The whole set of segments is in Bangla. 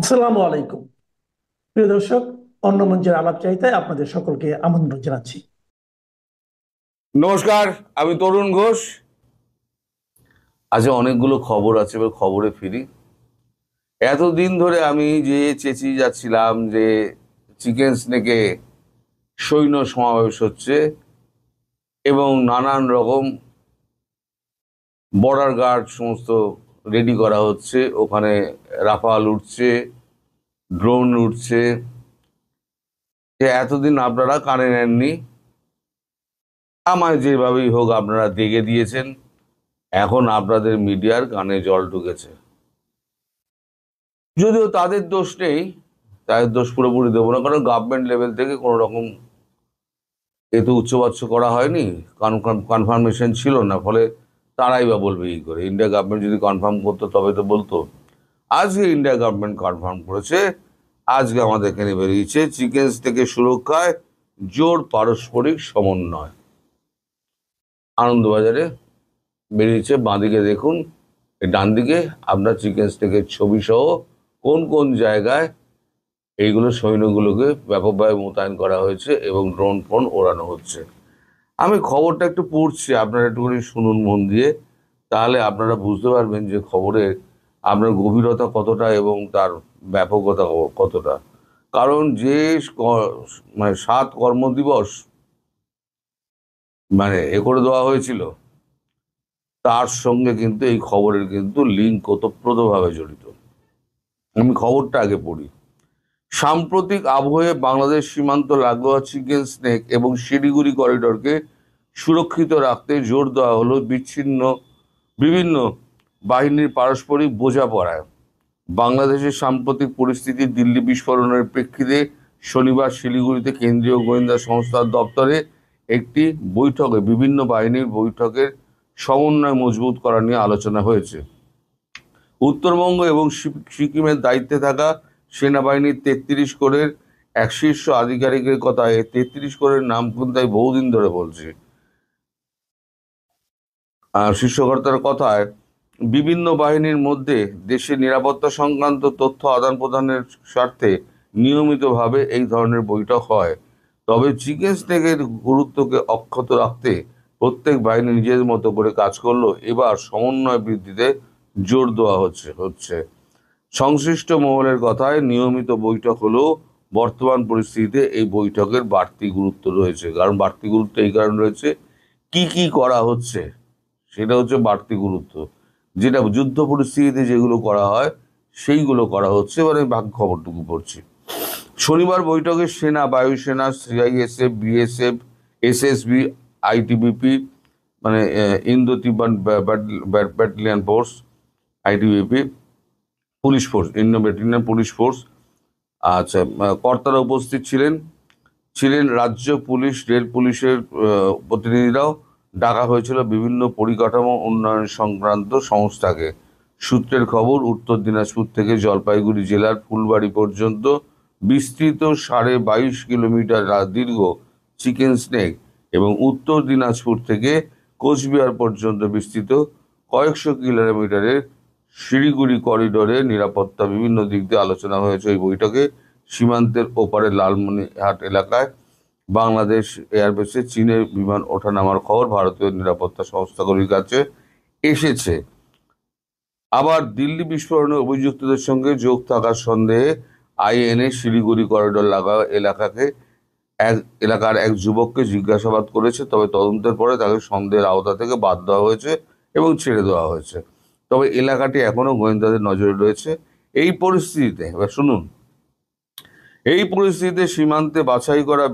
আসসালামু আলাইকুম। প্রিয় দর্শক, অন্য মঞ্চের আলাপচারিতায় আপনাদের সকলকে আমন্ত্রণ জানাচ্ছি। নমস্কার, আমি তরুণ ঘোষ। আজকে অনেকগুলো খবর আছে, এবার খবরে ফিরি। এতদিন ধরে আমি যে চেঁচিয়ে যাচ্ছিলাম যে চিকেন স্নেকে সৈন্য সমাবেশ হচ্ছে এবং নানান রকম বর্ডার গার্ড সমস্ত রেডি করা হচ্ছে, ওখানে রাফাল উঠছে, ড্রোন উঠছে, যে এতদিন আপনারা কানে নেননি। আমায় যেভাবেই হোক আপনারা দেখে দিয়েছেন, এখন আপনাদের মিডিয়ার কানে জল ঢুকেছে। যদিও তাদের দোষ নেই, তাদের দোষ পুরোপুরি দেবো না, কারণ গভর্নমেন্ট লেভেল থেকে কোনো রকম এতে উচ্চবাচ্য করা হয়নি, কনফার্মেশন ছিল না, ফলে তারাই বা বলবে কি করে। ইন্ডিয়া গভর্নমেন্ট যদি কনফার্ম করতো তবে তো বলতো। আজকে ইন্ডিয়া গভর্নমেন্ট কনফার্ম করেছে, আজকে আমাদের এখানে বেরিয়েছে চিকেন থেকে সুরক্ষায় জোর পারস্পরিক সমন্বয়। আনন্দবাজারে বেরিয়েছে, বাঁদিকে দেখুন, ডান দিকে আপনার চিকেন স্টেকের ছবি সহ কোন কোন জায়গায় এইগুলো সৈন্যগুলোকে ব্যাপকভাবে মোতায়েন করা হয়েছে এবং ড্রোন ফোন ওড়ানো হচ্ছে। আমি খবরটা একটু পড়ছি, আপনারা একটুখানি শুনুন মন দিয়ে, তাহলে আপনারা বুঝতে পারবেন যে খবরের আপনার গভীরতা কতটা এবং তার ব্যাপকতা কতটা। কারণ যে মানে 7 কর্মদিবস এ করে দেওয়া হয়েছিল, তার সঙ্গে কিন্তু এই খবরের কিন্তু লিঙ্ক ওতপ্রোতভাবে জড়িত। আমি খবরটা আগে পড়ি। সাম্প্রতিক আবহে বাংলাদেশ সীমান্ত লাগোয়া চিকেন স্নেক এবং শিলিগুড়ি করিডোরকে সুরক্ষিত রাখতে জোর দেওয়া হলো বিভিন্ন বাহিনীর পারস্পরিক বোঝাপড়ায়। বাংলাদেশের সাম্প্রতিক পরিস্থিতি, দিল্লি বিস্ফোরণের প্রেক্ষিতে শনিবার শিলিগুড়িতে কেন্দ্রীয় গোয়েন্দা সংস্থার দপ্তরে একটি বৈঠকে বিভিন্ন বাহিনীর বৈঠকের সমন্বয় মজবুত করা নিয়ে আলোচনা হয়েছে। উত্তরবঙ্গ এবং সিকিমের দায়িত্বে থাকা সেনাবাহিনীর 33 কোরের এক শীর্ষ আধিকারিকের কথায় 33 কোরের নাম কিন্তু আমি বহুদিন ধরে বলছি। শীর্ষকর্তার কথায় বিভিন্ন বাহিনীর মধ্যে দেশের নিরাপত্তা সংক্রান্ত তথ্য আদান প্রদানের স্বার্থে নিয়মিতভাবে এই ধরনের বৈঠক হয়। তবে চিকেন স্নেকের গুরুত্বকে অক্ষত রাখতে প্রত্যেক বাহিনী নিজের মতো করে কাজ করলো, এবার সমন্বয় বৃদ্ধিতে জোর দেওয়া হচ্ছে। সংশ্লিষ্ট মহলের কথায় নিয়মিত বৈঠক হলেও বর্তমান পরিস্থিতিতে এই বৈঠকের বাড়তি গুরুত্ব রয়েছে। কারণ বাড়তি গুরুত্ব এই কারণে রয়েছে, কি কি করা হচ্ছে সেটা হচ্ছে বাড়তি গুরুত্ব। যেটা যুদ্ধ পরিস্থিতিতে যেগুলো করা হয় সেইগুলো করা হচ্ছে। এবারে বাকি খবরটুকু পড়ছি। শনিবার বৈঠকে সেনা, বায়ুসেনা, CISF, BSF, SSB, ITBP Indo Tibet battalion force, ITBP, police force, Indo battalion police force, আচ্ছা, কর্তারা উপস্থিত ছিলেন রাজ্য পুলিশ, রেল পুলিশের প্রতিনিধিরাও। ডাকা হয়েছিল বিভিন্ন পরিকাঠামো উন্নয়ন সংক্রান্ত সংস্থাকে। সূত্রের খবর, উত্তর দিনাজপুর থেকে জলপাইগুড়ি জেলার ফুলবাড়ি পর্যন্ত বিস্তৃত 22.5 কিলোমিটার দীর্ঘ চিকেন স্নেক এবং উত্তর দিনাজপুর থেকে কোচবিহার পর্যন্ত বিস্তৃত কয়েকশো কিলোমিটারের শিলিগুড়ি করিডোরের নিরাপত্তা বিভিন্ন দিক দিয়ে আলোচনা হয়েছে এই বৈঠকে। সীমান্তের ওপারে লালমনিরহাট এলাকায় বাংলাদেশ এয়ারবেসে চীনের বিমান ওঠানামার খবর ভারতীয় নিরাপত্তা সংস্থাগুলির কাছে এসেছে। আবার দিল্লি বিস্ফোরণে অভিযুক্তদের সঙ্গে যোগ থাকার সন্দেহে আইএনএ শিলিগুড়ি করিডোর লাগা এলাকার এক যুবককে জিজ্ঞাসাবাদ করেছে, তবে তদন্তের পরে তাকে সন্দেহের আওতা থেকে বাদ দেওয়া হয়েছে এবং ছেড়ে দেওয়া হয়েছে। তবে এলাকাটি এখনো গোয়েন্দাদের নজরে রয়েছে। এই পরিস্থিতিতে এবার শুনুন, এই পরিস্থিতিতে সীমান্তে বাছাই করা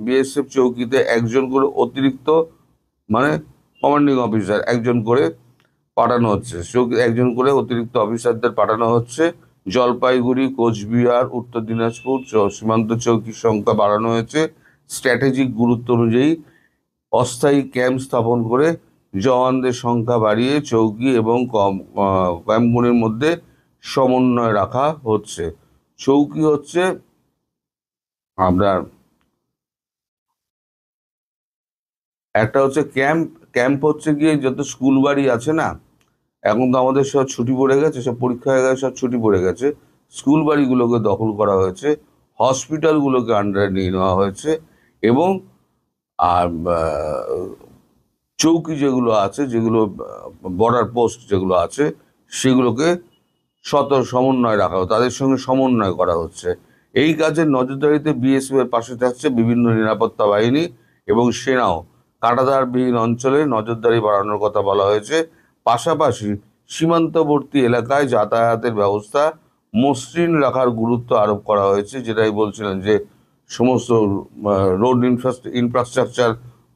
বিএসএফ চৌকিতে একজন করে অতিরিক্ত কমান্ডিং অফিসার পাঠানো হচ্ছে। একজন করে অতিরিক্ত অফিসারদের পাঠানো হচ্ছে। জলপাইগুড়ি, কোচবিহার, উত্তর দিনাজপুর সীমান্ত চৌকির সংখ্যা বাড়ানো হয়েছে। স্ট্র্যাটেজিক গুরুত্ব অনুযায়ী অস্থায়ী ক্যাম্প স্থাপন করে জওয়ানদের সংখ্যা বাড়িয়ে চৌকি এবং ক্যাম্পগুলির মধ্যে সমন্বয় রাখা হচ্ছে। চৌকি হচ্ছে আপনার, একটা হচ্ছে ক্যাম্প। ক্যাম্প হচ্ছে গিয়ে যত স্কুল বাড়ি আছে না, এখন তো আমাদের সব ছুটি পড়ে গেছে, সব পরীক্ষা হয়ে গেছে, সব ছুটি পড়ে গেছে। স্কুল বাড়িগুলোকে দখল করা হয়েছে, হসপিটালগুলোকে আন্ডারে নিয়ে নেওয়া হয়েছে, এবং আর চৌকি যেগুলো আছে, যেগুলো বর্ডার পোস্ট যেগুলো আছে, সেগুলোকে সমন্বয় রাখা হচ্ছে, তাদের সঙ্গে সমন্বয় করা হচ্ছে। এই কাজের নজরদারিতে বিএসএফ এর পাশে থাকছে বিভিন্ন নিরাপত্তা বাহিনী এবং সেনাও। কাঁটাতারবিহীন অঞ্চলে নজরদারি বাড়ানোর কথা বলা হয়েছে। পাশাপাশি সীমান্তবর্তী এলাকায় যাতায়াতের ব্যবস্থা মসৃণ রাখার গুরুত্ব আরোপ করা হয়েছে, যেটাই বলছিলেন যে সমস্ত রোড ইনফ্রাস্ট্রাকচার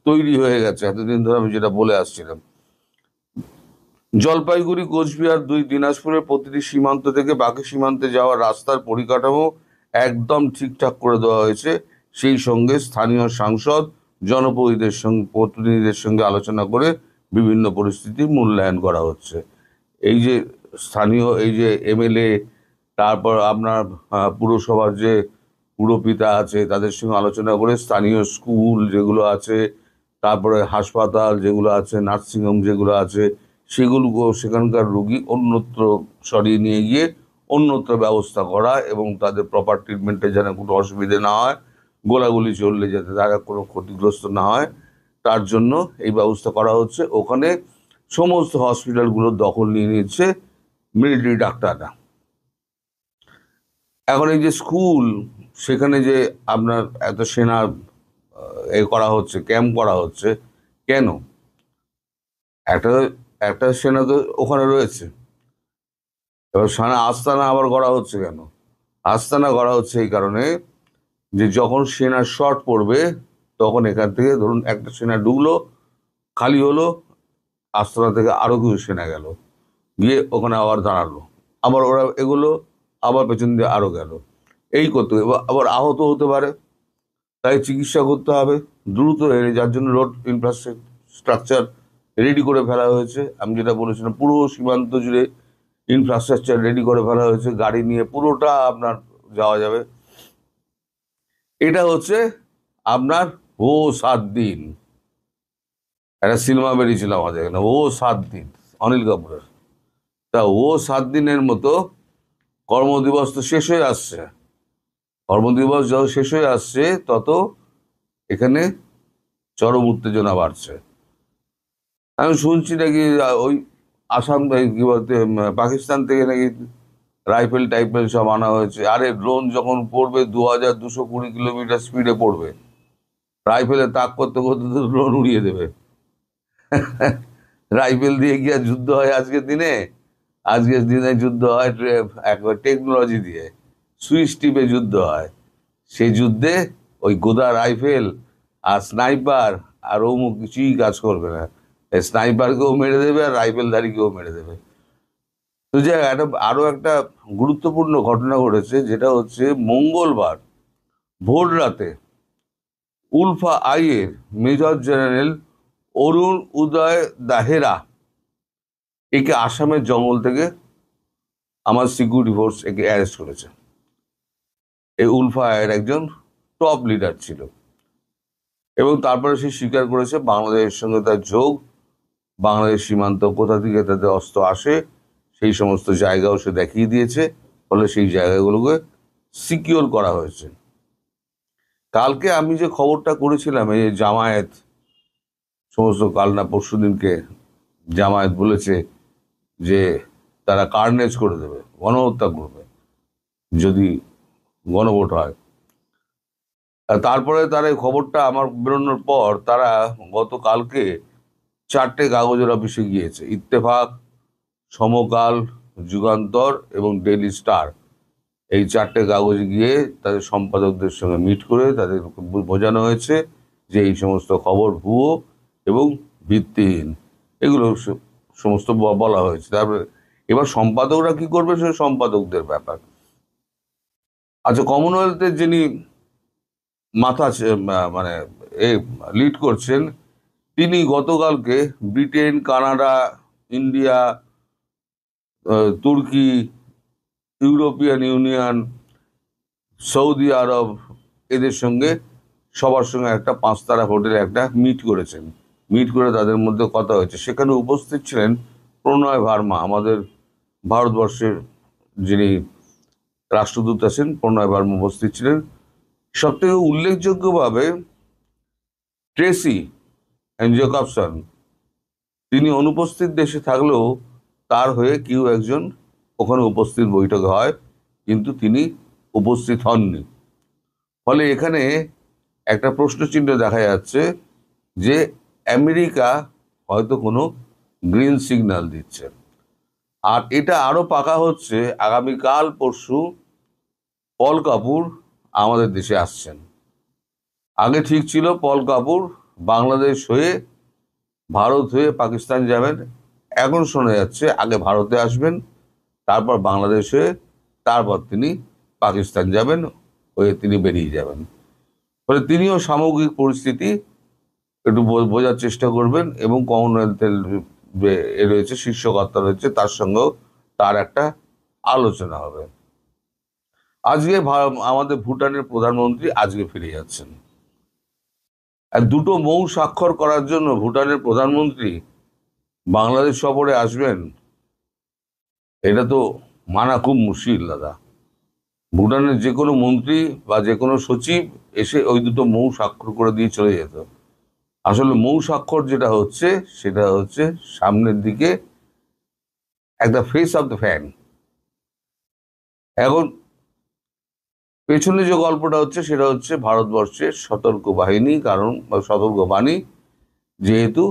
তৈরি হয়ে গেছে, এতদিন ধরে আমি যেটা বলে আসছিলাম। জলপাইগুড়ি, কোচবিহার, দিনাজপুরের প্রতিটি সীমান্ত থেকে বাকি সীমান্তে যাওয়ার রাস্তার পরিকাঠামো একদম ঠিকঠাক করে দেওয়া হয়েছে। সেই সঙ্গে স্থানীয় সাংসদ, প্রতিনিধিদের সঙ্গে আলোচনা করে বিভিন্ন পরিস্থিতির মূল্যায়ন করা হচ্ছে। এই যে স্থানীয়, এই যে এমএলএ, তারপর আপনার পুরসভার যে পুরপিতা আছে, তাদের সঙ্গে আলোচনা করে স্থানীয় স্কুল যেগুলো আছে, তারপরে হাসপাতাল যেগুলো আছে, নার্সিংহোম যেগুলো আছে, সেগুলো সেখানকার রোগী অন্যত্র সরিয়ে নিয়ে গিয়ে অন্যত্র ব্যবস্থা করা, এবং তাদের প্রপার ট্রিটমেন্টে যেন কোনো অসুবিধে না হয়, গোলাগুলি চললে যাতে তারা কোনো ক্ষতিগ্রস্ত না হয়, তার জন্য এই ব্যবস্থা করা হচ্ছে। ওখানে সমস্ত হসপিটালগুলোর দখল নিয়ে নিচ্ছে মিলিটারি ডাক্তাররা। এখন এই যে স্কুল, সেখানে যে আপনার এত সেনা করা হচ্ছে, ক্যাম্প করা হচ্ছে, কেন? একটা একটা সেনা তো ওখানে রয়েছে, এবার সেনা আস্তানা আবার করা হচ্ছে কেন? আস্তানা করা হচ্ছে এই কারণে যে যখন সেনা শর্ট পড়বে, তখন এখান থেকে ধরুন একটা সেনা ঢুকলো, খালি হলো, আস্তানা থেকে আরো কিছু সেনা গেল, গিয়ে ওখানে আবার দাঁড়ালো, আবার ওরা এগুলো, আবার পেছন দিয়ে আরো গেল, এই করতে আবার আহত হতে পারে, তাই চিকিৎসা করতে হবে দ্রুত। যার জন্য রোড ইনফ্রাস্ট্রাকচার রেডি করে ফেলা হয়েছে। আমি যেটা বলেছিলাম, পুরো সীমান্ত জুড়ে ইনফ্রাস্ট্রাকচার রেডি করে ফেলা হয়েছে, গাড়ি নিয়ে পুরোটা আপনার যাওয়া যাবে। এটা হচ্ছে আপনার ও 7 দিন, একটা সিনেমা বেরিয়েছিল আমাদের এখানে, ও 7 দিন, অনিল কাপুরের। তা ও 7 দিনের মতো কর্মদিবস তো শেষ হয়ে আসছে। কর্মদিবস যত শেষ হয়ে আসছে, তত এখানে চরম উত্তেজনা বাড়ছে। আমি শুনছি নাকি ওই আসাম, কি বলতে, পাকিস্তান থেকে নাকি রাইফেল টাইফেল সব আনা হয়েছে। আরে ড্রোন যখন পড়বে 2220 কিলোমিটার স্পিডে পড়বে, রাইফেলে তাক করতে করতে তো ড্রোন উড়িয়ে দেবে। রাইফেল দিয়ে কি আর যুদ্ধ হয় আজকের দিনে? আজকের দিনে যুদ্ধ হয় একবার টেকনোলজি দিয়ে, সুইচ টিপে যুদ্ধ হয়। সেই যুদ্ধে ওই গোদা রাইফেল আর স্নাইপার আর অমুক কিছুই কাজ করবে না। স্নাইপারকেও মেরে দেবে আর রাইফেলধারীকেও মেরে দেবে। তো যে আরো একটা গুরুত্বপূর্ণ ঘটনা ঘটেছে, যেটা হচ্ছে মঙ্গলবার ভোর রাতে উলফা আই এর মেজর জেনারেল অরুণ উদয় দাহেরা, একে আসামের জঙ্গল থেকে আমার সিকিউরিটি ফোর্স একে অ্যারেস্ট করেছে। এই উলফা আইয়ের একজন টপ লিডার ছিল, এবং তারপরে সে স্বীকার করেছে বাংলাদেশের সঙ্গে তার যোগ, বাংলাদেশ সীমান্ত কোথা থেকে তাদের অস্ত্র আসে সেই সমস্ত জায়গাও সে দেখিয়ে দিয়েছে। ফলে সেই জায়গাগুলোকে সিকিওর করা হয়েছে। কালকে আমি যে খবরটা করেছিলাম, এই জামায়াত সমস্ত, কাল না পরশু দিনকে জামায়াত বলেছে যে তারা কার্নেজ করে দেবে, গণহত্যা করবে যদি গণভোট হয়। তারপরে তারা এই খবরটা আমার বেরোনোর পর তারা গতকালকে 4টে কাগজের অফিসে গিয়েছে, ইত্তেফাক, সমকাল, যুগান্তর এবং ডেইলি স্টার। এই 4টে কাগজে গিয়ে তাদের সম্পাদকদের সঙ্গে মিট করে তাদের বোঝানো হয়েছে যে এই সমস্ত খবর ভুয়ো এবং ভিত্তিহীন, এগুলো সমস্ত বলা হয়েছে। তারপরে এবার সম্পাদকরা কি করবে, সে সম্পাদকদের ব্যাপার। আচ্ছা, কমনওয়েলথের যিনি মাথা মানে লিড করছেন, তিনি গতকালকে ব্রিটেন, কানাডা, ইন্ডিয়া, তুর্কি, ইউরোপিয়ান ইউনিয়ন, সৌদি আরব, এদের সঙ্গে সবার সঙ্গে একটা 5 তারা হোটেলে একটা মিট করেছেন। মিট করে তাদের মধ্যে কথা হয়েছে। সেখানে উপস্থিত ছিলেন প্রণয় ভার্মা, আমাদের ভারতবর্ষের যিনি রাষ্ট্রদূত আছেন, প্রণয় বর্মা উপস্থিত ছিলেন। সব থেকে উল্লেখযোগ্যভাবে ট্রেসি জেকবসন, তিনি অনুপস্থিত দেশে থাকলেও তার হয়ে কেউ একজন ওখানে উপস্থিত বৈঠকে হয়, কিন্তু তিনি উপস্থিত হননি। ফলে এখানে একটা প্রশ্নচিহ্ন দেখা যাচ্ছে যে আমেরিকা হয়তো কোনো গ্রিন সিগন্যাল দিচ্ছে। আর এটা আরো পাকা হচ্ছে আগামীকাল পরশু পল কাপুর আমাদের দেশে আসছেন। আগে ঠিক ছিল পল কাপুর বাংলাদেশ হয়ে, ভারত হয়ে পাকিস্তান যাবেন। এখন শোনা যাচ্ছে আগে ভারতে আসবেন, তারপর বাংলাদেশ হয়ে, তারপর তিনি পাকিস্তান যাবেন, হয়ে তিনি বেরিয়ে যাবেন। ফলে তিনিও সামগ্রিক পরিস্থিতি একটু বোঝার চেষ্টা করবেন, এবং কমনওয়েলথের রয়েছে শীর্ষকর্তা রয়েছে, তার সঙ্গেও তার একটা আলোচনা হবে। আজকে আমাদের ভুটানের প্রধানমন্ত্রী আজকে ফিরে যাচ্ছেন। আর দুটো মৌ স্বাক্ষর করার জন্য ভুটানের প্রধানমন্ত্রী বাংলাদেশ সফরে আসবেন, এটা তো মানা খুব মুশকিল দাদা। ভুটানের যে কোনো মন্ত্রী বা যে কোনো সচিব এসে ওই দুটো মৌ স্বাক্ষর করে দিয়ে চলে যেত। আসলে মৌ স্বাক্ষর যেটা হচ্ছে সেটা হচ্ছে সামনের দিকে একটা ফেস অফ দ্য ফ্যান। এখন পেছনে যে গল্পটা হচ্ছে সেটা হচ্ছে ভারতবর্ষের সতর্ক বাহিনী, কারণ সতর্ক বাণী, যেহেতু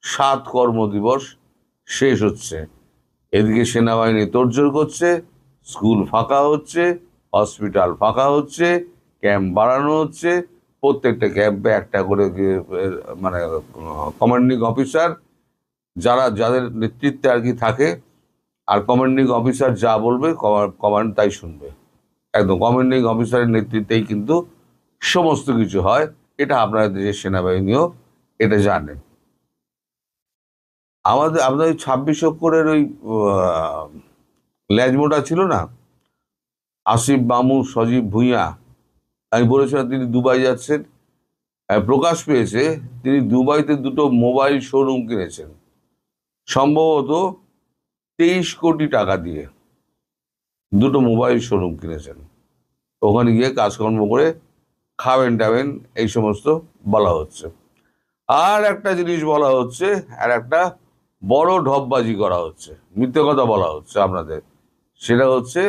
7 কর্মদিবস শেষ হচ্ছে, এদিকে সেনাবাহিনী তোড়জোড় করছে, স্কুল ফাঁকা হচ্ছে, হসপিটাল ফাঁকা হচ্ছে, ক্যাম্প বাড়ানো হচ্ছে, প্রত্যেকটা ক্যাম্পে একটা করে মানে কমান্ডিং অফিসার, যাদের নেতৃত্বে আর কি থাকে, আর কমান্ডিং অফিসার যা বলবে কমান্ড তাই শুনবে। একদম কমান্ডিং অফিসারের নেতৃত্বেই কিন্তু সমস্ত কিছু হয়। এটা আপনাদের দেশের সেনাবাহিনীও এটা জানে। আপনাদের 26 অক্ষরের ওই ল্যাজমোটা ছিল না, আসিফ মামু, সজীব ভুঁইয়া, আমি বলেছিলাম তিনি দুবাই যাচ্ছেন। প্রকাশ পেয়েছে তিনি দুবাইতে দুটো মোবাইল শোরুম কিনেছেন, সম্ভবত 23 কোটি টাকা দিয়ে দুটো মোবাইল শোরুম কিনেছেন। ওখানে গিয়ে কাজকর্ম করে খাবেন টাবেন, এই সমস্ত বলা হচ্ছে। আর একটা জিনিস বলা হচ্ছে, আর একটা বড় ঢপবাজি করা হচ্ছে, মিথ্যে কথা বলা হচ্ছে আপনাদের। সেটা হচ্ছে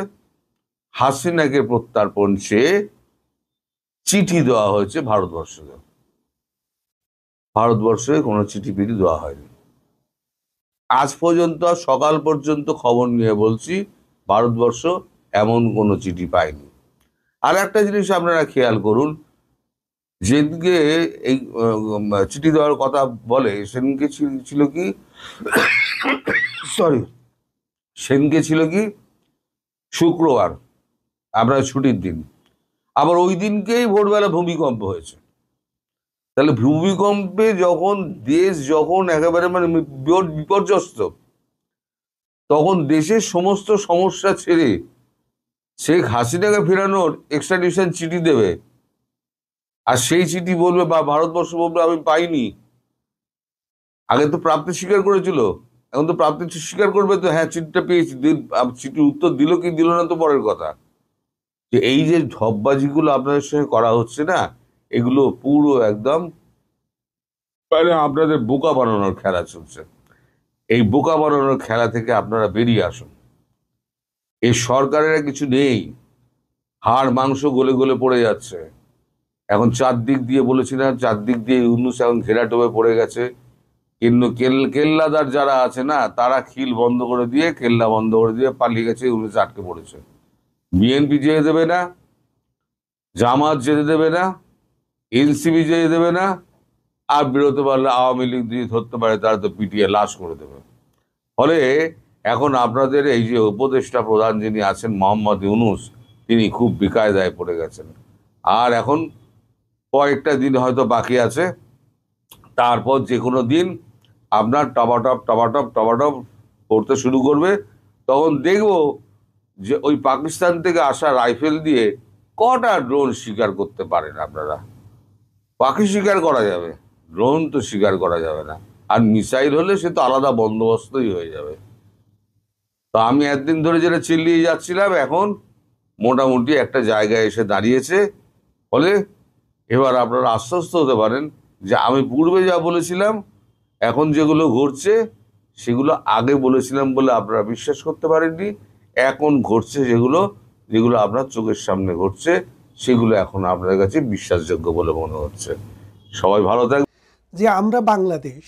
হাসিনাকে প্রত্যর্পণ চেয়ে চিঠি দেওয়া হয়েছে ভারতবর্ষকে। ভারতবর্ষে কোনো চিঠি পিঠি দেওয়া হয়নি আজ পর্যন্ত। সকাল পর্যন্ত খবর নিয়ে বলছি, ভারতবর্ষ এমন কোনো চিঠি পায়নি। আর একটা জিনিস আপনারা খেয়াল করুন, যেদিকে এই চিঠি দেওয়ার কথা বলে, সেদিনকে ছিল কি, সরি, সেদিনকে ছিল কি শুক্রবার, আপনার ছুটির দিন। আবার ওই দিনকেই ভোরবেলা ভূমিকম্প হয়েছে। তাহলে ভূমিকম্পে যখন দেশ যখন একেবারে মানে বিপর্যস্ত, তখন দেশের সমস্ত সমস্যা ছেড়ে শেখ হাসিনাকে ফেরানোর এক্সট্রাডিশন চিঠি দেবে, আর সেই চিঠি বলবে বা ভারতবর্ষ বলবে আমি পাইনি। আগে তো প্রাপ্তি স্বীকার করেছিল, এখন তো প্রাপ্তি স্বীকার করবে তো, হ্যাঁ চিঠিটা পেয়েছি, চিঠির উত্তর দিল কি দিল না তো পরের কথা। যে এই যে ঢপবাজিগুলো আপনাদের সঙ্গে করা হচ্ছে না, এগুলো পুরো একদম মানে আপনাদের বোকা বানানোর খেলা চলছে। এই বোকা বানানোর খেলা থেকে আপনারা বেরিয়ে আসুন। এই সরকারের কিছু নেই, হাড় মাংস গলে গলে পড়ে যাচ্ছে। এখন চারদিক দিয়ে বলেছি না, চারদিক দিয়ে ইউনূস এখন ঘেরাটোপে পড়ে গেছে। কিন্তু কেল্লাদার যারা আছে না, তারা খিল বন্ধ করে দিয়ে, কেল্লা বন্ধ করে দিয়ে পালিয়ে গেছে, ইউনূস আটকে পড়েছে। বিএনপি যেতে দেবে না, জামাত যেতে দেবে না, এনসিপি যেতে দেবে না, আর বেরোতে পারলে আওয়ামী লীগ দিয়ে ধরতে পারে, তারা তো পিটিয়ে লাশ করে দেবে। ফলে এখন আপনাদের এই যে উপদেষ্টা প্রধান যিনি আছেন মোহাম্মদ ইউনূস, তিনি খুব বিকায়দায় পড়ে গেছেন। আর এখন কয়েকটা দিন হয়তো বাকি আছে, তারপর যে কোনো দিন আপনার টপাটপ টপাটপ টপাটপ করতে শুরু করবে। তখন দেখব যে ওই পাকিস্তান থেকে আসা রাইফেল দিয়ে কটা ড্রোন শিকার করতে পারেন আপনারা। পাখি শিকার করা যাবে, ড্রোন তো শিকার করা যাবে না। আর মিসাইল হলে সে তো আলাদা বন্দোবস্তই হয়ে যাবে। তো আমি একদিন ধরে যেটা চিল্লিয়ে যাচ্ছিলাম, এখন মোটামুটি একটা জায়গায় এসে দাঁড়িয়েছে। ফলে এবার আপনারা আশ্বস্ত হতে পারেন যে আমি পূর্বে যা বলেছিলাম, এখন যেগুলো ঘটছে সেগুলো আগে বলেছিলাম বলে আপনারা বিশ্বাস করতে পারেননি। এখন ঘটছে যেগুলো যেগুলো আপনার চোখের সামনে ঘটছে, সেগুলো এখন আপনার কাছে বিশ্বাসযোগ্য বলে মনে হচ্ছে। সবাই ভালো থাকবে। যে আমরা বাংলাদেশ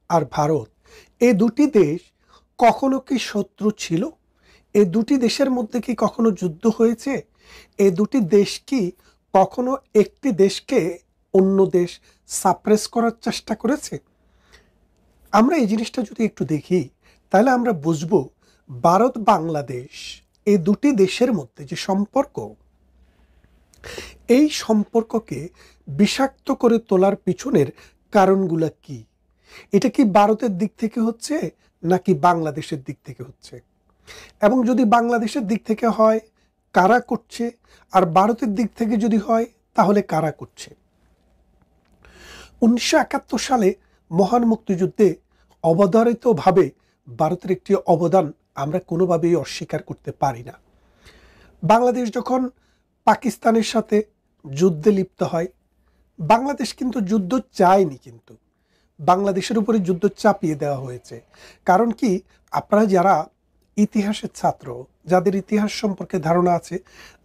আর ভারত, এই দুটি দেশ কখনো কি শত্রু ছিল? এই দুটি দেশের মধ্যে কি কখনো যুদ্ধ হয়েছে? এই দুটি দেশ কি কখনো একটি দেশকে অন্য দেশ সাপ্রেস করার চেষ্টা করেছে? আমরা এই জিনিসটা যদি একটু দেখি, তাহলে আমরা বুঝবো ভারত বাংলাদেশ এই দুটি দেশের মধ্যে যে সম্পর্ক, এই সম্পর্ককে বিষাক্ত করে তোলার পিছনের কারণগুলো কি? এটা কি ভারতের দিক থেকে হচ্ছে নাকি বাংলাদেশের দিক থেকে হচ্ছে? এবং যদি বাংলাদেশের দিক থেকে হয়, কারা করছে? আর ভারতের দিক থেকে যদি হয়, তাহলে কারা করছে? 1971 সালে মহান মুক্তিযুদ্ধে অবধারিতভাবে ভারতের একটি অবদান আমরা কোনোভাবেই অস্বীকার করতে পারি না। বাংলাদেশ যখন পাকিস্তানের সাথে যুদ্ধে লিপ্ত হয়, বাংলাদেশ কিন্তু যুদ্ধ চায়নি, কিন্তু বাংলাদেশের উপরে যুদ্ধ চাপিয়ে দেওয়া হয়েছে। কারণ কি, আপনারা যারা ইতিহাসের ছাত্র, যাদের ইতিহাস সম্পর্কে ধারণা আছে,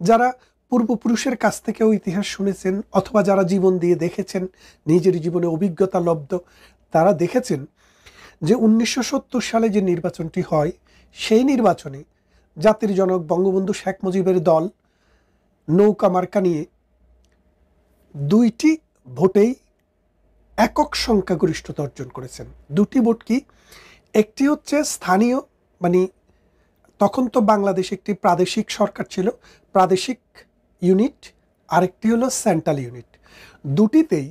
যারা পূর্বপুরুষের কাছ থেকেও ইতিহাস শুনেছেন অথবা যারা জীবন দিয়ে দেখেছেন, নিজের জীবনে অভিজ্ঞতা লব্ধ, তারা দেখেছেন যে 1970 সালে যে নির্বাচনটি হয়, সেই নির্বাচনে জাতির জনক বঙ্গবন্ধু শেখ মুজিবের দল নৌকা মার্কা নিয়ে 2টি ভোটেই একক সংখ্যাগরিষ্ঠতা অর্জন করেছেন। 2টি ভোট কি? একটি হচ্ছে স্থানীয়, মানে তখন তো বাংলাদেশ একটি প্রাদেশিক সরকার ছিল, প্রাদেশিক ইউনিট, আরেকটি হলো সেন্ট্রাল ইউনিট। দুটিতেই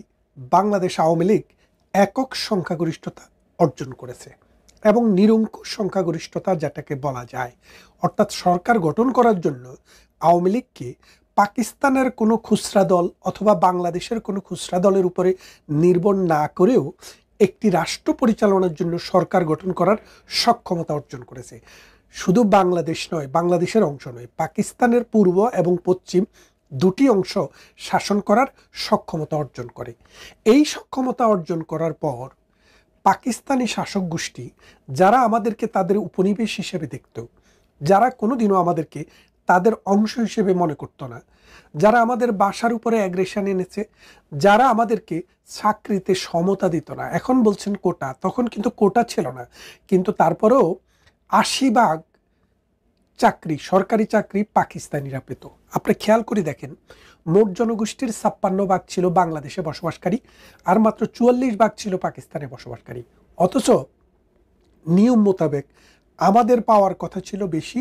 বাংলাদেশ আওয়ামী লীগ একক সংখ্যাগরিষ্ঠতা অর্জন করেছে এবং নিরঙ্কুশ সংখ্যাগরিষ্ঠতা যেটাকে বলা যায়। অর্থাৎ সরকার গঠন করার জন্য আওয়ামী লীগকে পাকিস্তানের কোনো খুচরা দল অথবা বাংলাদেশের কোনো খুচরা দলের উপরে নির্ভর না করেও একটি রাষ্ট্র পরিচালনার জন্য সরকার গঠন করার সক্ষমতা অর্জন করেছে। শুধু বাংলাদেশ নয়, বাংলাদেশের অংশ নয়, পাকিস্তানের পূর্ব এবং পশ্চিম দুটি অংশ শাসন করার সক্ষমতা অর্জন করে। এই সক্ষমতা অর্জন করার পর পাকিস্তানি শাসক গোষ্ঠী, যারা আমাদেরকে তাদের উপনিবেশ হিসেবে দেখত, যারা কোনোদিনও আমাদেরকে তাদের অংশ হিসেবে মনে করতো না, যারা আমাদের বাসার উপরে অ্যাগ্রেশন এনেছে, যারা আমাদেরকে চাকরিতে সমতা দিত না, এখন বলছেন কোটা, তখন কিন্তু কোটা ছিল না, কিন্তু তারপরেও 80% চাকরি, সরকারি চাকরি পাকিস্তানিরা পেত। আপনি খেয়াল করে দেখেন, মোট জনগোষ্ঠীর 56% ছিল বাংলাদেশে বসবাসকারী, আর মাত্র 44% ছিল পাকিস্তানে বসবাসকারী। অথচ নিয়ম মোতাবেক আমাদের পাওয়ার কথা ছিল বেশি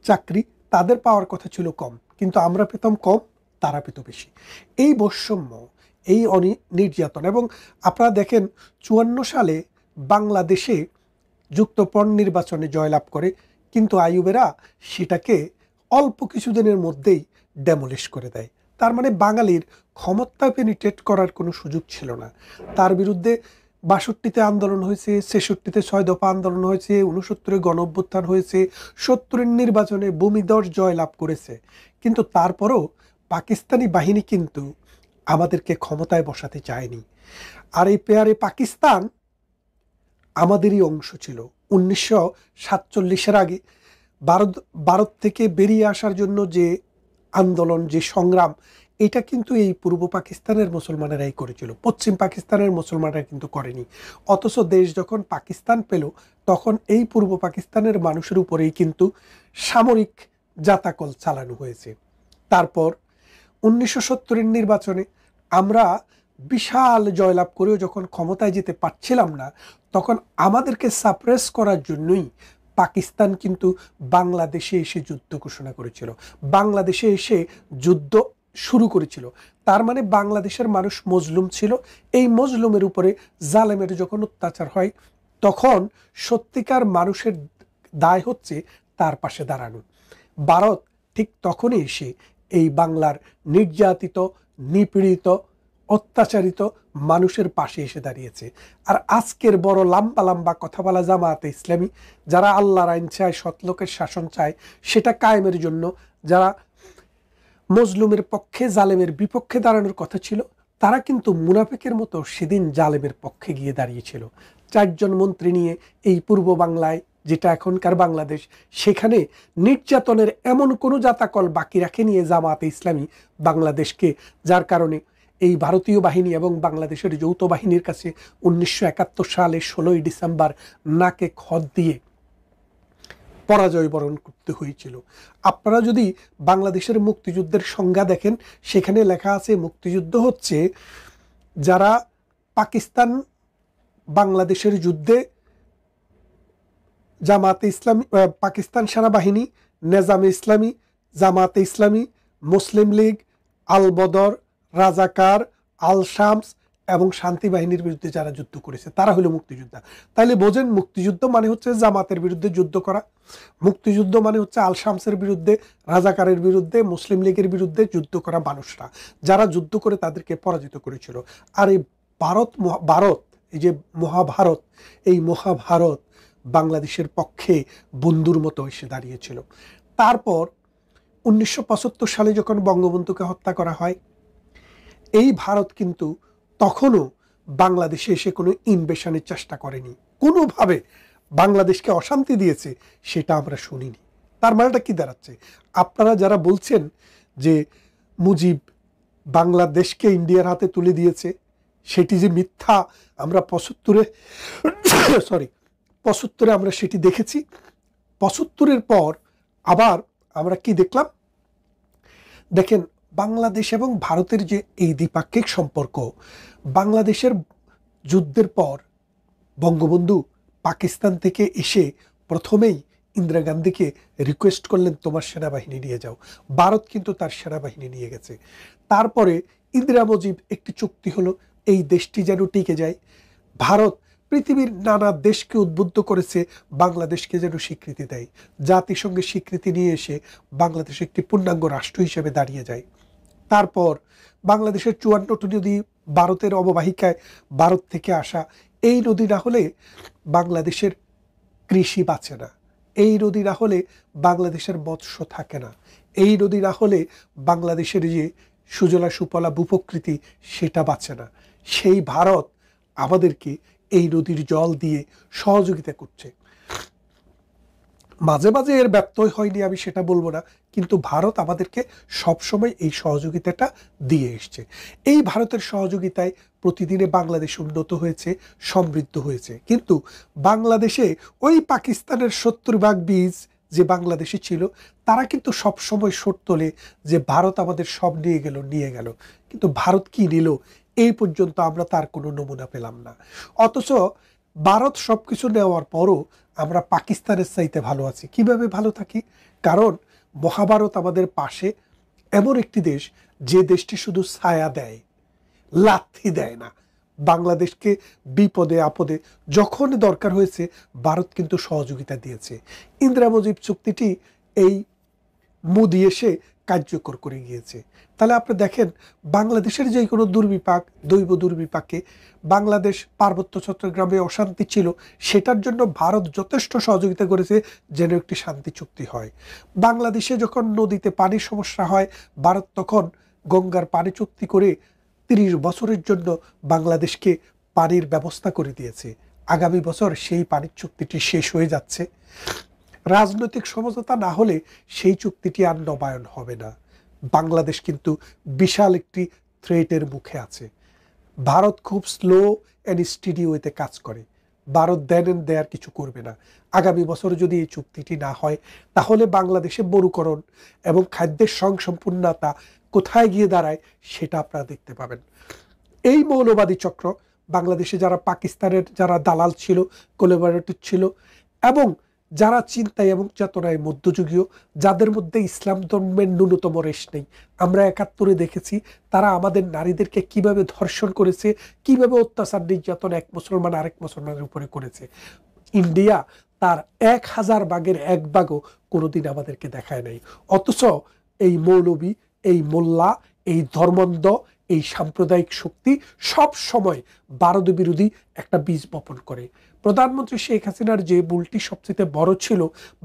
চাকরি, তাদের পাওয়ার কথা ছিল কম, কিন্তু আমরা পেতাম কম, তারা পেত বেশি। এই বৈষম্য, এই নির্যাতন, এবং আপনারা দেখেন 54 সালে বাংলাদেশে যুক্তফ্রন্ট নির্বাচনে জয়লাভ করে, কিন্তু আইয়ুবেরা সেটাকে অল্প কিছুদিনের মধ্যেই ডেমোলিশ করে দেয়। তার মানে বাঙালির ক্ষমতা পেনিট্রেট করার কোনো সুযোগ ছিল না। তার বিরুদ্ধে 62-তে আন্দোলন হয়েছে, 66-তে 6 দফা আন্দোলন হয়েছে, 69-এ গণ অভ্যুত্থান হয়েছে, 70-এর নির্বাচনে ভূমিধস জয়লাভ করেছে, কিন্তু তারপরও পাকিস্তানি বাহিনী কিন্তু আমাদেরকে ক্ষমতায় বসাতে চায়নি। আর এই পেয়ারে পাকিস্তান আমাদেরই অংশ ছিল। 1947-এর আগে ভারত থেকে বেরিয়ে আসার জন্য যে আন্দোলন, যে সংগ্রাম, এটা কিন্তু এই পূর্ব পাকিস্তানের মুসলমানেরাই করেছিল, পশ্চিম পাকিস্তানের মুসলমানরা কিন্তু করেনি। অথচ দেশ যখন পাকিস্তান পেল, তখন এই পূর্ব পাকিস্তানের মানুষের উপরেই কিন্তু সামরিক জাতাকল চালানো হয়েছে। তারপর 1970-এর নির্বাচনে আমরা বিশাল জয়লাভ করেও যখন ক্ষমতায় যেতে পারছিলাম না, তখন আমাদেরকে সাপ্রেস করার জন্যই পাকিস্তান কিন্তু বাংলাদেশে এসে যুদ্ধ ঘোষণা করেছিল, বাংলাদেশে এসে যুদ্ধ শুরু করেছিল। তার মানে বাংলাদেশের মানুষ মজলুম ছিল। এই মজলুমের উপরে জালেমের যখন অত্যাচার হয়, তখন সত্যিকার মানুষের দায় হচ্ছে তার পাশে দাঁড়ানো। ভারত ঠিক তখনই এসে এই বাংলার নির্যাতিত, নিপীড়িত, অত্যাচারিত মানুষের পাশে এসে দাঁড়িয়েছে। আর আজকের বড় লম্বা লম্বা কথা বলা জামায়াতে ইসলামী, যারা আল্লাহর আইন চায়, সৎলোকের শাসন চায়, সেটা কায়েমের জন্য যারা মজলুমের পক্ষে, জালেমের বিপক্ষে দাঁড়ানোর কথা ছিল, তারা কিন্তু মুনাফিকের মতো সেদিন জালেমের পক্ষে গিয়ে দাঁড়িয়েছিল। 4 জন মন্ত্রী নিয়ে এই পূর্ব বাংলায়, যেটা এখনকার বাংলাদেশ, সেখানে নির্যাতনের এমন কোনো জাতাকল বাকি রাখেনি জামাতে ইসলামী বাংলাদেশকে, যার কারণে এই ভারতীয় বাহিনী এবং বাংলাদেশের যৌথ বাহিনীর কাছে 1971 সালে 16ই ডিসেম্বর নাকে খত দিয়ে পরাজয় বরণ করতে হয়েছিল। আপনারা যদি বাংলাদেশের মুক্তিযুদ্ধের সংজ্ঞা দেখেন, সেখানে লেখা আছে মুক্তিযুদ্ধ হচ্ছে যারা পাকিস্তান বাংলাদেশের যুদ্ধে জামাতে ইসলামী, পাকিস্তান সেনাবাহিনী, নেজামে ইসলামী, জামাতে ইসলামী, মুসলিম লীগ, আল বদর, রাজাকার, আল শামস এবং শান্তি বাহিনীর বিরুদ্ধে যারা যুদ্ধ করেছে তারা হলো মুক্তিযোদ্ধা। তাইলে বোঝেন, মুক্তিযুদ্ধ মানে হচ্ছে জামাতের বিরুদ্ধে যুদ্ধ করা, মুক্তিযুদ্ধ মানে হচ্ছে আল শামসের বিরুদ্ধে, রাজাকারের বিরুদ্ধে, মুসলিম লীগের বিরুদ্ধে যুদ্ধ করা মানুষরা, যারা যুদ্ধ করে তাদেরকে পরাজিত করেছিল। আর এই ভারত, এই যে মহাভারত, এই মহাভারত বাংলাদেশের পক্ষে বন্ধুর মতো এসে দাঁড়িয়েছিল। তারপর 1975 সালে যখন বঙ্গবন্ধুকে হত্যা করা হয়, এই ভারত কিন্তু তখনও বাংলাদেশে এসে কোনো ইনভেশনের চেষ্টা করেনি, কোনোভাবে বাংলাদেশকে অশান্তি দিয়েছে সেটা আমরা শুনিনি। তার মানেটা কি দাঁড়াচ্ছে? আপনারা যারা বলছেন যে মুজিব বাংলাদেশকে ইন্ডিয়ার হাতে তুলে দিয়েছে, সেটি যে মিথ্যা, আমরা 75 আমরা সেটি দেখেছি। 75-এর পর আবার আমরা কি দেখলাম? দেখেন, বাংলাদেশ এবং ভারতের যে এই দ্বিপাক্ষিক সম্পর্ক, বাংলাদেশের যুদ্ধের পর বঙ্গবন্ধু পাকিস্তান থেকে এসে প্রথমেই ইন্দিরা গান্ধীকে রিকোয়েস্ট করলেন তোমার সেনাবাহিনী নিয়ে যাও। ভারত কিন্তু তার সেনাবাহিনী নিয়ে গেছে। তারপরে ইন্দিরা মুজিব একটি চুক্তি হলো, এই দেশটি যেন টিকে যায়। ভারত পৃথিবীর নানা দেশকে উদ্বুদ্ধ করেছে বাংলাদেশকে যেন স্বীকৃতি দেয়। জাতিসংঘের স্বীকৃতি নিয়ে এসে বাংলাদেশ একটি পূর্ণাঙ্গ রাষ্ট্র হিসেবে দাঁড়িয়ে যায়। তারপর বাংলাদেশের 54টি নদী ভারতের অববাহিকায়, ভারত থেকে আসা। এই নদী না হলে বাংলাদেশের কৃষি বাঁচে না, এই নদী না হলে বাংলাদেশের মৎস্য থাকে না, এই নদী না হলে বাংলাদেশের যে সুজলা সুফলা ভূপ্রকৃতি সেটা বাঁচে না। সেই ভারত আমাদেরকে এই নদীর জল দিয়ে সহযোগিতা করছে। মাঝে মাঝে এর ব্যত্যয় হয়নি, আমি সেটা বলবো না, কিন্তু ভারত আমাদেরকে সবসময় এই সহযোগিতাটা দিয়ে এসছে। এই ভারতের সহযোগিতায় প্রতিদিনে বাংলাদেশ উন্নত হয়েছে, সমৃদ্ধ হয়েছে। কিন্তু বাংলাদেশে ওই পাকিস্তানের 70 ভাগ বীজ যে বাংলাদেশে ছিল, তারা কিন্তু সবসময় শোধ তোলে যে ভারত আমাদের সব নিয়ে গেল। কিন্তু ভারত কি নিল এই পর্যন্ত আমরা তার কোনো নমুনা পেলাম না। অথচ ভারত সবকিছু নেওয়ার পরও আমরা পাকিস্তানের চাইতে ভালো আছি। কিভাবে ভালো থাকি? কারণ মহাভারত আমাদের পাশে এমন একটি দেশ, যে দেশটি শুধু ছায়া দেয়, লাথি দেয় না। বাংলাদেশকে বিপদে আপদে যখন দরকার হয়েছে ভারত কিন্তু সহযোগিতা দিয়েছে। ইন্দিরা মুজিব চুক্তিটি এই মোদি এসে কার্যকর করে গিয়েছে। তাহলে আপনি দেখেন, বাংলাদেশের যে কোনো দুর্বিপাক, দৈব দুর্বিপাকে, বাংলাদেশ পার্বত্য চট্টগ্রামে অশান্তি ছিল, সেটার জন্য ভারত যথেষ্ট সহযোগিতা করেছে যেন একটি শান্তি চুক্তি হয়। বাংলাদেশে যখন নদীতে পানির সমস্যা হয়, ভারত তখন গঙ্গার পানি চুক্তি করে 30 বছরের জন্য বাংলাদেশকে পানির ব্যবস্থা করে দিয়েছে। আগামী বছর সেই পানির চুক্তিটি শেষ হয়ে যাচ্ছে। রাজনৈতিক সমঝোতা না হলে সেই চুক্তিটি আর নবায়ন হবে না। বাংলাদেশ কিন্তু বিশাল একটি থ্রেটের মুখে আছে। ভারত খুব স্লো অ্যান্ড স্টেডি ওয়েতে কাজ করে। ভারত দেন এন্ড দেয়ার কিছু করবে না। আগামী বছর যদি এই চুক্তিটি না হয়, তাহলে বাংলাদেশে মরুকরণ এবং খাদ্যের স্বয়ংসম্পূর্ণতা কোথায় গিয়ে দাঁড়ায় সেটা আপনারা দেখতে পাবেন। এই মৌলবাদী চক্র বাংলাদেশে যারা পাকিস্তানের যারা দালাল ছিল, কোলাবরেটর ছিল, এবং যারা চিন্তায় এবং চেতনায় মধ্যযুগীয়, যাদের মধ্যে ইসলাম ধর্মের ন্যূনতম রেশ নেই। আমরা 71-এ দেখেছি তারা আমাদের নারীদেরকে কিভাবে ধর্ষণ করেছে, কিভাবে অত্যাচার নির্যাতন এক মুসলমান আরেক মুসলমানের উপরে করেছে। ইন্ডিয়া তার 1000 ভাগের 1 ভাগও কোনোদিন আমাদেরকে দেখায় নাই। অথচ এই মৌলবী, এই মোল্লা, এই ধর্মন্ধ, এই সাম্প্রদায়িক শক্তি সব সময় ভারত বিরোধী একটা বীজ বপন করে। প্রধানমন্ত্রী শেখ হাসিনার যে ভুলটি সবচেয়ে বড় ছিল,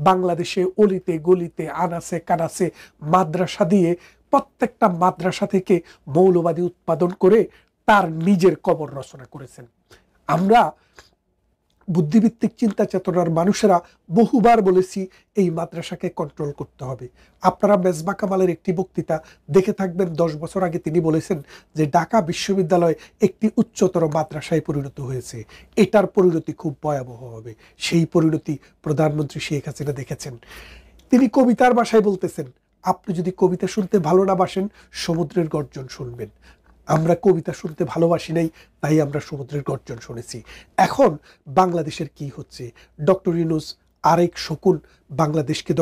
বাংলাদেশে অলিতে গলিতে আনাসে কানাসে মাদ্রাসা দিয়ে প্রত্যেকটা মাদ্রাসা থেকে মৌলবাদী উৎপাদন করে তার নিজের কবর রচনা করেছেন। আমরা বুদ্ধিভিত্তিক চিন্তা চেতনার মানুষেরা বহুবার বলেছি এই মাদ্রাসাকে কন্ট্রোল করতে হবে। আপনারা মেজবা কামালের একটি বক্তৃতা দেখে থাকবেন, 10 বছর আগে তিনি বলেছেন যে ঢাকা বিশ্ববিদ্যালয় একটি উচ্চতর মাদ্রাসায় পরিণত হয়েছে, এটার পরিণতি খুব ভয়াবহ হবে। সেই পরিণতি প্রধানমন্ত্রী শেখ হাসিনা দেখেছেন। তিনি কবিতার ভাষায় বলতেছেন, আপনি যদি কবিতা শুনতে ভালো না বাসেন, সমুদ্রের গর্জন শুনবেন। আমরা কবিতা শুনতে ভালোবাসি নাই, তাই আমরা সমুদ্রের গর্জন শুনেছি। এখন বাংলাদেশের কি হচ্ছে? ডক্টর ইউনূস আরেক শকুন বাংলাদেশকে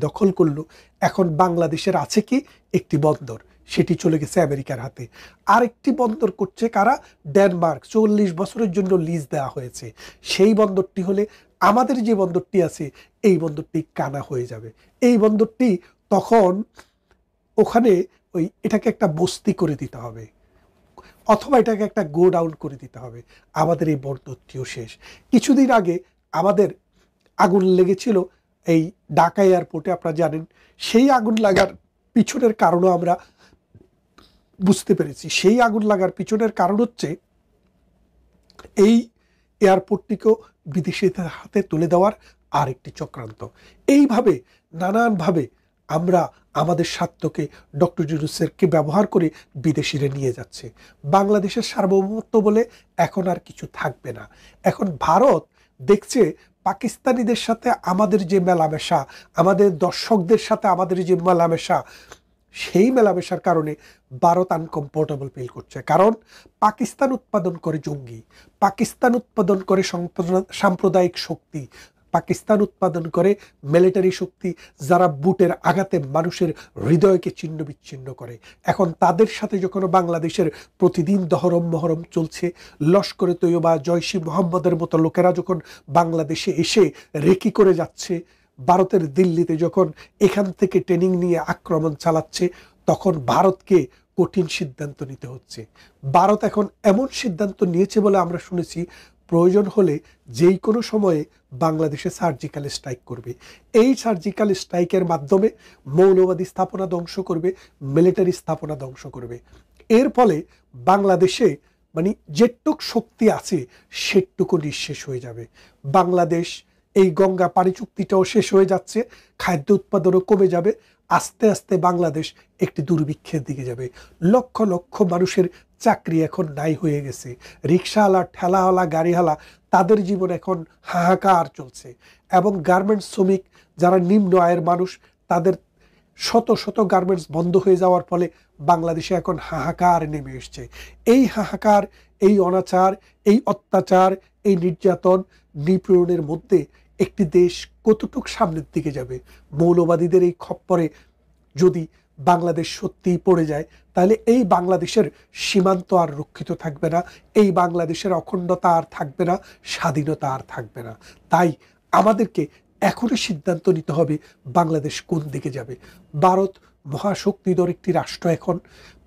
দখল করলো। এখন বাংলাদেশের আছে কি? একটি বন্দর, সেটি চলে গেছে আমেরিকার হাতে। আরেকটি বন্দর করছে কারা? ডেনমার্ক। 40 বছরের জন্য লিজ দেওয়া হয়েছে। সেই বন্দরটি হলে আমাদের যে বন্দরটি আছে, এই বন্দরটি কানা হয়ে যাবে। এই বন্দরটি তখন ওখানে এটাকে একটা বস্তি করে দিতে হবে, অথবা এটাকে একটা গো ডাউন করে দিতে হবে। আমাদের এই বন্দরটিও শেষ। কিছুদিন আগে আমাদের আগুন লেগেছিল এই ঢাকা এয়ারপোর্টে, আপনারা জানেন। সেই আগুন লাগার পিছনের কারণও আমরা বুঝতে পেরেছি। সেই আগুন লাগার পিছনের কারণ হচ্ছে এই এয়ারপোর্টটিকেও বিদেশিদের হাতে তুলে দেওয়ার আরেকটি চক্রান্ত। এইভাবে নানানভাবে আমরা আমাদের স্বার্থকে ডক্টর ইউনূসকে ব্যবহার করে বিদেশিরা নিয়ে যাচ্ছে। বাংলাদেশের সার্বভৌমত্ব বলে এখন আর কিছু থাকবে না। এখন ভারত দেখছে পাকিস্তানিদের সাথে আমাদের যে মেলামেশা, আমাদের দর্শকদের সাথে আমাদের যে মেলামেশা, সেই মেলামেশার কারণে ভারত আনকমফোর্টেবল ফিল করছে। কারণ পাকিস্তান উৎপাদন করে জঙ্গি, পাকিস্তান উৎপাদন করে সাম্প্রদায়িক শক্তি, পাকিস্তান উৎপাদন করে মিলিটারি শক্তি, যারা বুটের আঘাতে মানুষের হৃদয়কে ছিন্ন বিচ্ছিন্ন করে। এখন তাদের সাথে যখন বাংলাদেশের প্রতিদিন দহরম মহরম চলছে, লস্করে তৈয়বা, জয়শী মোহাম্মদের মতো লোকেরা যখন বাংলাদেশে এসে রেকি করে যাচ্ছে, ভারতের দিল্লিতে যখন এখান থেকে ট্রেনিং নিয়ে আক্রমণ চালাচ্ছে, তখন ভারতকে কঠিন সিদ্ধান্ত নিতে হচ্ছে। ভারত এখন এমন সিদ্ধান্ত নিয়েছে বলে আমরা শুনেছি, প্রয়োজন হলে যেই কোনো সময়ে বাংলাদেশে সার্জিক্যাল স্ট্রাইক করবে। এই সার্জিক্যাল স্ট্রাইকের মাধ্যমে মৌলবাদী স্থাপনা ধ্বংস করবে, মিলিটারি স্থাপনা ধ্বংস করবে। এর ফলে বাংলাদেশে যেটুক শক্তি আছে সেটুকু নিঃশেষ হয়ে যাবে। বাংলাদেশ এই গঙ্গা পানি চুক্তিটাও শেষ হয়ে যাচ্ছে, খাদ্য উৎপাদনও কমে যাবে। আস্তে আস্তে বাংলাদেশ একটি দুর্ভিক্ষের দিকে যাবে। লক্ষ লক্ষ মানুষের চাকরি এখন নাই হয়ে গেছে। রিক্সাওয়ালা, ঠেলাওয়ালা, গাড়িওয়ালা, তাদের জীবন এখন হাহাকার চলছে। এবং গার্মেন্টস শ্রমিক, যারা নিম্ন আয়ের মানুষ, তাদের শত শত গার্মেন্টস বন্ধ হয়ে যাওয়ার ফলে বাংলাদেশে এখন হাহাকার নেমে এসছে। এই হাহাকার, এই অনাচার, এই অত্যাচার, এই নির্যাতন, নিপীড়নের মধ্যে একটি দেশ কতটুক সামনের দিকে যাবে? মৌলবাদীদের এই খপ্পরে যদি বাংলাদেশ সত্যিই পড়ে যায়, তাহলে এই বাংলাদেশের সীমান্ত আর রক্ষিত থাকবে না, এই বাংলাদেশের অখণ্ডতা আর থাকবে না, স্বাধীনতা আর থাকবে না। তাই আমাদেরকে এখনই সিদ্ধান্ত নিতে হবে বাংলাদেশ কোন দিকে যাবে। ভারত মহাশক্তিধর একটি রাষ্ট্র। এখন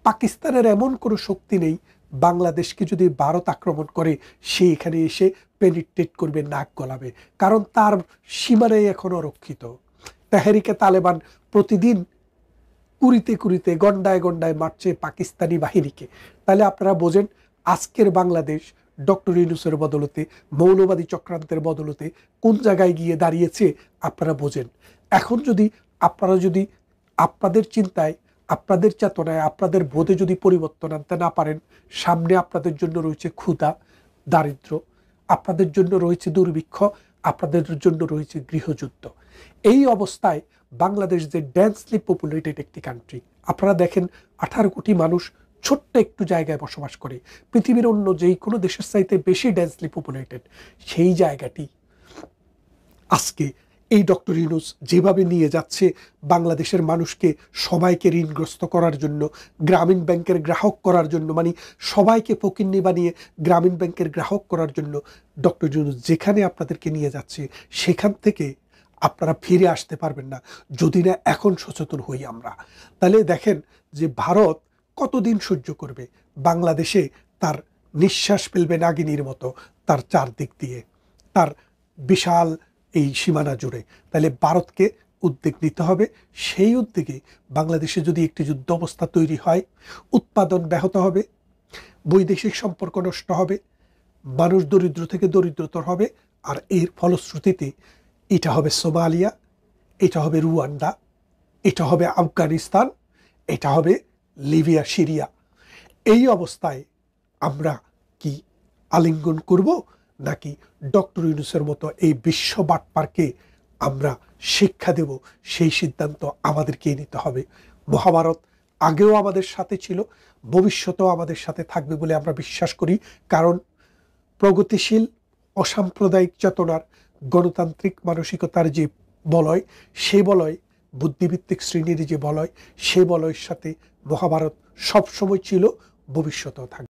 পাকিস্তানের এমন কোনো শক্তি নেই, বাংলাদেশকে যদি ভারত আক্রমণ করে সে এখানে এসে পেনিট্রেট করবে, নাক গলাবে, কারণ তার সীমানাই এখনো রক্ষিত। তেহরিকে তালেবান প্রতিদিন কুড়িতে কুড়িতে, গন্ডায় গন্ডায় মারছে পাকিস্তানি বাহিনীকে। তাহলে আপনারা বোঝেন আজকের বাংলাদেশ ডক্টর ইউনূসের বদলতে, মৌলবাদী চক্রান্তের বদলতে কোন জায়গায় গিয়ে দাঁড়িয়েছে আপনারা বোঝেন। এখন যদি আপনারা আপনাদের চিন্তায়, আপনাদের চেতনায়, আপনাদের বোধে যদি পরিবর্তন আনতে না পারেন, সামনে আপনাদের জন্য রয়েছে ক্ষুধা, দারিদ্র, আপনাদের জন্য রয়েছে দুর্ভিক্ষ, আপনাদের জন্য রয়েছে গৃহযুদ্ধ। এই অবস্থায় বাংলাদেশ যে ডেন্সলি পপুলেটেড একটি কান্ট্রি, আপনারা দেখেন 18 কোটি মানুষ ছোট্ট একটু জায়গায় বসবাস করে, পৃথিবীর অন্য যেই কোনো দেশের চাইতে বেশি ডেন্সলি পপুলেটেড। সেই জায়গাটি আজকে এই ডক্টর ইউনূস যেভাবে নিয়ে যাচ্ছে বাংলাদেশের মানুষকে, সবাইকে ঋণগ্রস্ত করার জন্য, গ্রামীণ ব্যাংকের গ্রাহক করার জন্য, সবাইকে ফকিন্নি বানিয়ে গ্রামীণ ব্যাংকের গ্রাহক করার জন্য ডক্টর ইউনূস যেখানে আপনাদেরকে নিয়ে যাচ্ছে, সেখান থেকে আপনারা ফিরে আসতে পারবেন না যদি না এখন সচেতন হই আমরা। তাহলে দেখেন যে ভারত কতদিন সহ্য করবে? বাংলাদেশে তার নিঃশ্বাস ফেলবে নাগিনীর মতো তার চারদিক দিয়ে, তার বিশাল এই সীমানা জুড়ে। তাহলে ভারতকে উদ্যোগ নিতে হবে। সেই উদ্যোগে বাংলাদেশে যদি একটি যুদ্ধ অবস্থা তৈরি হয়, উৎপাদন ব্যাহত হবে, বৈদেশিক সম্পর্ক নষ্ট হবে, মানুষ দরিদ্র থেকে দরিদ্রতর হবে, আর এর ফলশ্রুতিতে এটা হবে সোমালিয়া, এটা হবে রুয়ান্ডা, এটা হবে আফগানিস্তান, এটা হবে লিবিয়া, সিরিয়া। এই অবস্থায় আমরা কি আলিঙ্গন করব, নাকি ডক্টর ইউনূসের মতো এই বিশ্ব বাটপারকে আমরা শিক্ষা দেব? সেই সিদ্ধান্ত আমাদেরকেই নিতে হবে। মহাভারত আগেও আমাদের সাথে ছিল, ভবিষ্যতেও আমাদের সাথে থাকবে বলে আমরা বিশ্বাস করি। কারণ প্রগতিশীল অসাম্প্রদায়িক চেতনার গণতান্ত্রিক মানসিকতার যে বলয়, সে বলয়, বুদ্ধিভিত্তিক শ্রেণীর যে বলয়, সে বলয়ের সাথে মহাভারত সবসময় ছিল, ভবিষ্যতেও থাকবে।